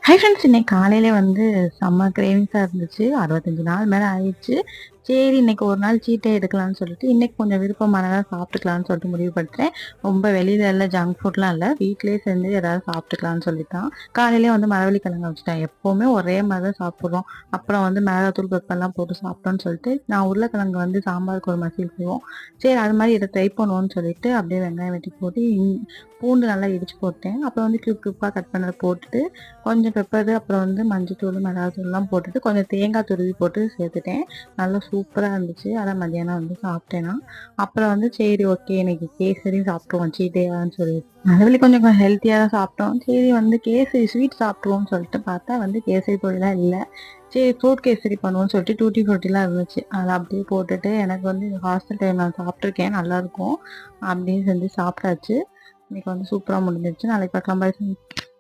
Hi friends, இன்னைக்கு காலையிலே வந்து செம்ம கிரேவிங்ஸாக இருந்துச்சு. 65 நாள் மேலே ஆயிடுச்சு. சரி, இன்னைக்கு ஒரு நாள் சீட் டே எடுக்கலாம்னு சொல்லிட்டு, இன்னைக்கு கொஞ்சம் விருப்பமானதாக சாப்பிட்டுக்கலாம்னு சொல்லிட்டு முடிவு பண்ணிட்டேன். ரொம்ப வெளியில இல்லை, ஜங்க் ஃபுட்லாம் இல்லை, வீட்டிலேயே செஞ்சு ஏதாவது சாப்பிட்டுக்கலாம்னு சொல்லிட்டான். காலையிலே வந்து மரவள்ளி கிழங்கு வச்சுட்டேன். எப்போவுமே ஒரே மாதிரி தான் சாப்பிட்றோம். அப்புறம் வந்து மிளகாத்தூள் பெப்பர்லாம் போட்டு சாப்பிட்டோன்னு சொல்லிட்டு, நான் உருளைக்கிழங்கு வந்து சாம்பாருக்கு ஒரு மசியல் செய்வோம். சரி, அது மாதிரி இதை ட்ரை பண்ணுவோன்னு சொல்லிட்டு அப்படியே வெங்காயம் வெட்டி போட்டு பூண்டு நல்லா இடிச்சு போட்டேன். அப்புறம் வந்து கியூப் கியூப்பாக கட் பண்ணதை போட்டுட்டு, கொஞ்சம் பெப்பரு, அப்புறம் வந்து மஞ்சத்தூள், மிளகாத்தூள்லாம் போட்டுட்டு கொஞ்சம் தேங்காய் துருவி போட்டு சேர்த்துட்டேன். நல்லா சூப்பராக இருந்துச்சு. அதான் மதியானம் வந்து சாப்பிட்டேன்னா. அப்புறம் வந்து சரி, ஓகே, இன்னைக்கு கேசரி சாப்பிட்ருவோம் சீட்டையான்னு சொல்லிட்டு. அதுவழி கொஞ்சம் ஹெல்த்தியாக தான் சாப்பிட்டோம். சரி, வந்து கேசரி ஸ்வீட் சாப்பிட்ருவோம்னு சொல்லிட்டு பார்த்தா வந்து கேசரி பொடிலாம் இல்லை. சரி, ஃப்ரூட் கேசரி பண்ணுவோம்னு சொல்லிட்டு டூட்டி ஃப்ரூட்டிலாம் இருந்துச்சு. அதை அப்படியே போட்டுட்டு, எனக்கு வந்து ஹாஸ்டல் டைம் நான் சாப்பிட்ருக்கேன், நல்லாயிருக்கும். அப்படியே செஞ்சு சாப்பிட்டாச்சு. இன்னைக்கு வந்து சூப்பராக முடிஞ்சிருச்சு. நாளைக்கு பார்க்கலாம். பாய்.